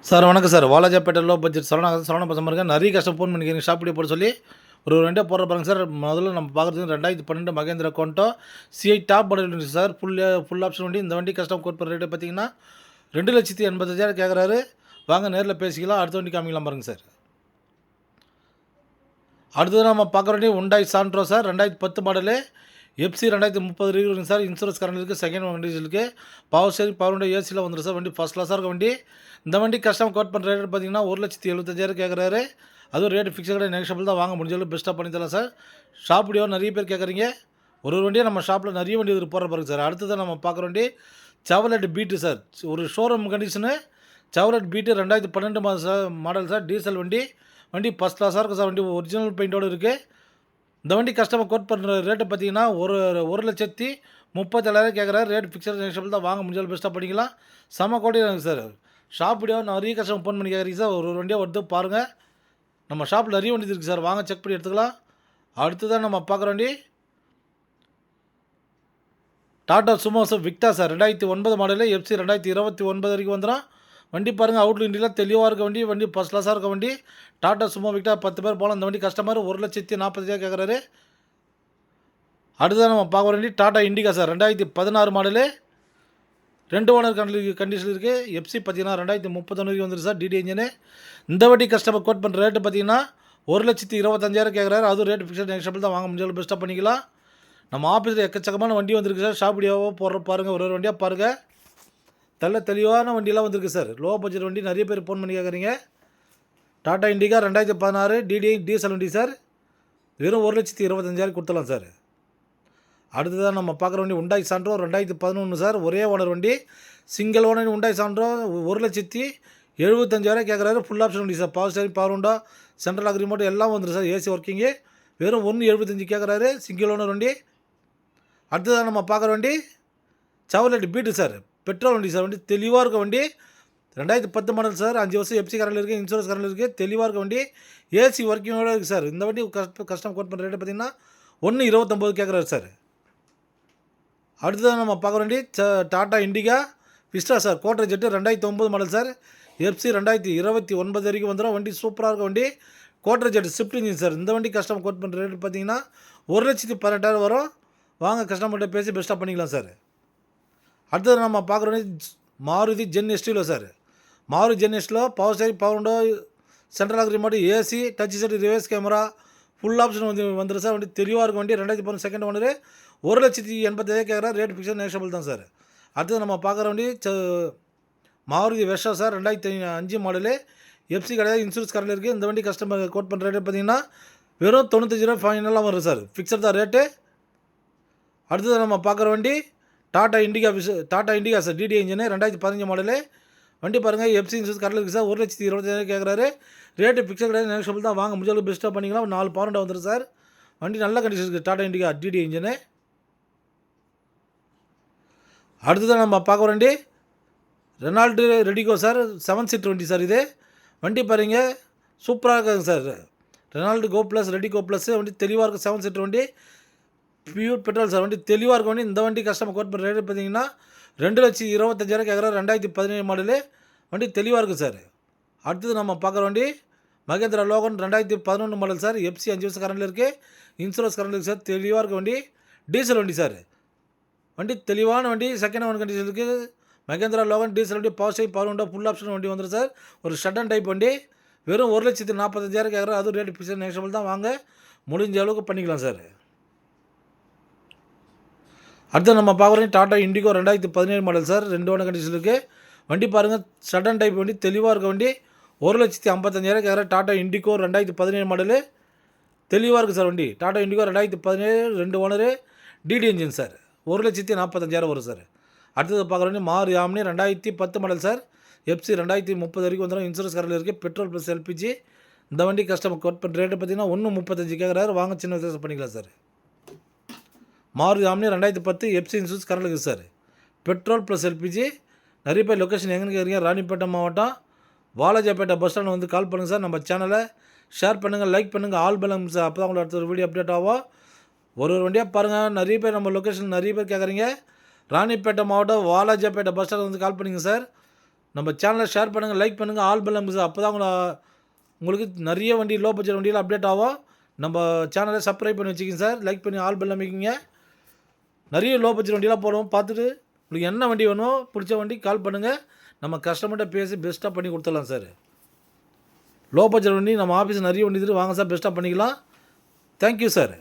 Sir வணக்கம் sir. Walajapet low budget Saravana பேசுற மாரிங்க. நெறைய கஸ்டமர் ஃபோன் பண்ணிக்கிறீங்க ஷாப் வீடியோ போட சொல்லி. ஒரு வண்டியா போடுறேன் பாருங்க சார். முதல்ல நம்ம பார்க்குறது 2012 மகேந்திரா கோண்டோ சிஐ டாப் மாடல் இருந்துச்சு சார். ஃபுல் ஆப்ஷன் வண்டி. இந்த வண்டி கஸ்டமர் கோட் பண்ணுற ரேட்டு பார்த்தீங்கன்னா 2,85,000 கேட்குறாரு. வாங்க நேரில் பேசிக்கலாம். அடுத்த வண்டி காமிக்கலாம் பாருங்க சார். அடுத்தது நம்ம பார்க்குற வண்டி Hyundai Santro sir. 2010 model. FC 2030 இருக்குங்க சார். இன்சூரன்ஸ் கரண்ட் இருக்குது. செகண்ட் கண்டிஷன் இருக்குது. பவர் ஸ்டேரிங், பவர் விண்டோ, ஏசியில் வந்துடும் சார். வண்டி ஃபஸ்ட் கிளாஸாக இருக்க வண்டி. இந்த வண்டி கஸ்டமர் கோட் பண்ணுற ரேட் பார்த்தீங்கன்னா 1,75,000 கேட்குறாரு. அதுவும் ரேட் ஃபிக்ஸட் கிடையாது, நெகோஷியபிள் தான். வாங்க முடிஞ்ச அளவுக்கு பெஸ்ட்டாக பண்ணி தரலாம் சார். ஷாப் வீடியோ நிறைய பேர் கேட்குறீங்க. ஒரு வண்டியாக நம்ம ஷாப்பில் நிறைய வண்டி இது போடுற பாருங்க சார். அடுத்தது நம்ம பார்க்குற வண்டி செவர்லெட் பீட்டு சார். ஒரு showroom condition Chevrolet beat 2012 model sir. Diesel வண்டி. வண்டி ஃபஸ்ட் கிளாஸாக இருக்கும் சார். வண்டி ஒரிஜினல் பெயிண்டோடு இருக்குது. இந்த வண்டி கஸ்டமர் கோட் பண்ணுற ரேட்டு பார்த்தீங்கன்னா 1,37,000 கேட்குறாரு. ரேட் ஃபிக்ஸட் நெகோஷியபிள் தான். வாங்க முடிஞ்சாலும் பெஸ்ட்டாக பண்ணிக்கலாம். செம கோடி இருக்குது சார். ஷாப் வீடியோ நிறைய கஸ்டமர் ஃபோன் பண்ணி கேட்குறீங்க சார். ஒரு வண்டியாக எடுத்து பாருங்கள். நம்ம ஷாப்பில் நிறைய வண்டி இருக்குது சார். வாங்க செக் பண்ணி எடுத்துக்கலாம். அடுத்ததான் நம்ம பார்க்குற வண்டி Tata Sumo sir விக்டா sir. 2009 model. FC 2029 வரைக்கும் வந்துடும். வண்டி பாருங்கள். அவுட்லுக் இண்டியில் தெளிவாக இருக்க வண்டி. வண்டி ஃபஸ்ட் கிளாஸாக இருக்க வண்டி. டாடா சுமோ விக்டா 10 பேர் போகலாம். இந்த வண்டி கஸ்டமர் 1,40,000 கேட்குறாரு. அடுத்ததான் நம்ம பார்க்க வண்டி Tata Indica sir. 2016 model. 2 owner condition இருக்குது. எஃப்சி பார்த்தீங்கன்னா 2031 வரைக்கும் வந்துடும் சார். TD engine. இந்த வண்டி கஸ்டமர் கோட் பண்ணுற ரேட்டு பார்த்தீங்கன்னா 1,25,000 கேட்குறாரு. அதுவும் ரேட் ஃபிக்ஸட் நெகோஷியபிள் தான். வாங்க முடிஞ்சாலும் பெஸ்ட்டாக பண்ணிக்கலாம். நம்ம ஆஃபீஸில் எக்கச்சக்கமான வண்டி வந்திருக்கு சார். ஷாப் வீடியோவாக போடுற பாருங்கள். ஒரு வண்டியாக பாருங்கள். தெளிவான வண்டியெல்லாம் வந்திருக்கு சார். லோ பட்ஜெட் வண்டி நிறைய பேர் ஃபோன் பண்ணி கேட்குறீங்க. டாடா இண்டிகா 2016 டிடி டீசல் வண்டி சார். வெறும் 1,25,000 கொடுத்துடலாம் சார். அடுத்ததான் நம்ம பார்க்குற வண்டி Hyundai சாண்ட்ரோ 2011 சார். ஒரே ஓனர் வண்டி. சிங்கிள் ஓனர் Hyundai சாண்ட்ரோ 1,75,000 கேட்குறாரு. ஃபுல் ஆப்ஷன் வண்டி sir. Power steering, power window, central lock remote எல்லாம் வந்துடும் சார். AC working. வெறும் 1,75,000 கேட்குறாரு. சிங்கிள் ஓனர் வண்டி. அடுத்ததான் நம்ம பார்க்குற வண்டி செவர்லெட் பீட்டு சார். பெட்ரோல் வண்டி சார். வண்டி தெளிவாக இருக்க வண்டி. 2010 மாடல் சார். 5 வருஷம் எஃப்சி கரண்ட் இருக்குது. இன்சூரன்ஸ் கரண்ட் இருக்குது. தெளிவாக இருக்க வண்டி. ஏசி ஒர்க்கிங்கோட இருக்குது சார். இந்த வண்டி கஸ்டம் கோட் பண்ணுற ரேட்டு பார்த்தீங்கன்னா 1,29,000 கேட்குறாரு சார். அடுத்ததான் நம்ம பார்க்குற வண்டி டாடா இண்டிகா விஸ்டா சார். கோட்டை ஜெட்டு 2009 மாடல் சார். எஃப்சி 2029 வரைக்கும் வந்துடும். வண்டி சூப்பராக இருக்க வண்டி. கோட்டை ஜெட்டு ஸ்விஃப்ட் இன்ஜின் சார். இந்த வண்டி கஸ்டமர் கோட் பண்ணுற ரேட்டு பார்த்தீங்கன்னா 1,18,000 வரும். வாங்க கஸ்டமர்கிட்ட பேசி பெஸ்ட்டாக பண்ணிக்கலாம் சார். அடுத்தது நம்ம பார்க்குற வண்டி மாருதி ஜென் எஸ்டியில் சார். மாருதி ஜென் எஸ்டியில் power steering, power window, central lock remote, AC, touch set, reverse camera, full option வந்துடும் சார். வண்டி தெளிவாக இருக்கும் வண்டி. 2010 செகண்ட் ஓனர் 1,80,000 கேட்குறாரு. ரேட் ஃபிக்ஸட் நெகோஷியபிள் தான் சார். அடுத்தது நம்ம பார்க்குற வண்டி Maruti Versa sir. 2005 model. FC கிடையாது. இன்சூரன்ஸ் கரண்ட் இருக்குது. இந்த வண்டி கஸ்டமர் கோட் பண்ணுற ரேட்டு பார்த்தீங்கன்னா வெறும் 95,000 ஃபைனலாக வரும் சார். ஃபிக்ஸட் தான் ரேட்டு. அடுத்தது நம்ம பார்க்குற வண்டி Tata Indica sir. TD engine 2015 model. வண்டி பாருங்கள். எஃப்சி இன்சூரன்ஸ் கரண்ட் இருக்குது சார். 1,20,000 கேட்குறாரு. ரேட்டு ஃபிக்ஸட் கிடையாது, நெகோஷியபிள் தான். வாங்க முடிஞ்சளவுக்கு பெஸ்ட்டாக பண்ணிக்கலாம். 4 பவர் விண்டோ வந்துடும் சார். வண்டி நல்ல கண்டிஷன் இருக்குது. Tata Indica TD engine. அடுத்ததான் நம்ம பார்க்க வண்டி ரெனால்டு ரெடிகோ சார். 7 சீட் வண்டி சார். இது வண்டி பாருங்க சூப்பராக இருக்குங்க sir. Renault Go plus RediGO plus வண்டி தெளிவாக இருக்குது. 7 சீட் வண்டி. Pure petrol sir. வண்டி தெளிவாக இருக்க வண்டி. இந்த வண்டி கஸ்டமர் கோட் பண்ணுற ரேட்டு பார்த்தீங்கன்னா 2,25,000 கேட்குறாரு. 2017 மாடலு. வண்டி தெளிவாக இருக்குது சார். அடுத்தது நம்ம பார்க்குற வண்டி Mahindra Logan 2011 model sir. FC 5 வருஷம் கரண்டில் இருக்குது. இன்சூரன்ஸ் கரண்ட் இருக்குது சார். தெளிவாக இருக்க வண்டி. டீசல் வண்டி சார். வண்டி தெளிவான வண்டி. செகண்ட் ஓன் கண்டிஷன் இருக்குது. மகேந்திரா லோகன் டீசல் வண்டி. Power steering, power window, full option வண்டி வந்துடும் சார். ஒரு ஷட்டன் டைப் வண்டி. வெறும் 1,40,000 கேட்குறாரு. அதுவும் ரேட்டு ஃபிக்ஸட் நெகோஷியபிள் தான். வாங்க முடிஞ்ச அளவுக்கு பண்ணிக்கலாம் சார். அடுத்து நம்ம பார்க்குறோம் Tata Indigo 2017 model sir. 2 owner condition இருக்குது. வண்டி பாருங்கள். ஷட்டன் டைப் வண்டி. தெளிவாக இருக்க வண்டி. 1,55,000 கேட்குறாரு. Tata Indigo 2017 model. தெளிவாக இருக்குது சார் வண்டி. Tata Indigo 2017 2 owner TD engine sir. 1,40,000 வரும் சார். அடுத்தது பார்க்குற வண்டி Maruti Omni 2010 model sir. FC 2030 வரைக்கும் வந்துடும். இன்சூரன்ஸ் கரண்ட் இருக்குது. Petrol plus LPG. இந்த வண்டி கஸ்டமர் கோட் பண்ணுற ரேட்டு பார்த்தீங்கன்னா 1,35,000 கேட்குறாரு. வாங்க சின்ன வித்தியாசம் பண்ணிக்கலாம் sir. Maruti Omni 2010 FC insurance current இருக்குது சார். Petrol plus LPG. நிறைய பேர் லொக்கேஷன் எங்கேன்னு கேட்குறீங்க. ராணிப்பேட்டை மாவட்டம் வாலாஜாபேட்டை பஸ் ஸ்டாண்ட் வந்து கால் பண்ணுங்கள் சார். நம்ம சேனலை ஷேர் பண்ணுங்கள், லைக் பண்ணுங்கள், ஆல் பெல்லம் சார். அப்போ தான் உங்களுக்கு அடுத்த ஒரு வீடியோ அப்டேட் ஆகும். ஒரு வண்டியாக பாருங்கள். நிறைய பேர் நம்ம லொக்கேஷன் நிறைய பேர் கேட்குறீங்க. ராணிப்பேட்டை மாவட்டம் வாலாஜாபேட்டை பஸ் ஸ்டாண்ட் வந்து கால் பண்ணிங்க சார். நம்ம சேனலை ஷேர் பண்ணுங்கள், லைக் பண்ணுங்கள், ஆல் பெல் அமுக்குங்க. அப்போ தான் உங்களுக்கு நிறைய வண்டி லோ பட்ஜெட் வண்டியில் அப்டேட் ஆகும். நம்ம சேனலை சப்ஸ்கிரைப் பண்ணி வச்சுக்கிங்க சார். லைக் பண்ணி ஆல் பெல் அமைக்கிங்க. நிறைய லோ பட்ஜெட் வண்டியெலாம் போடுவோம். பார்த்துட்டு உங்களுக்கு என்ன வண்டி வேணும் பிடிச்ச வண்டி கால் பண்ணுங்கள். நம்ம கஸ்டமர்கிட்ட பேசி பெஸ்ட்டாக பண்ணி கொடுத்துடலாம் சார். லோ பட்ஜெட் வண்டி நம்ம ஆஃபீஸ் நிறைய வண்டி இருக்குது, வாங்க சார் பெஸ்ட்டாக பண்ணிக்கலாம். Thank you sir.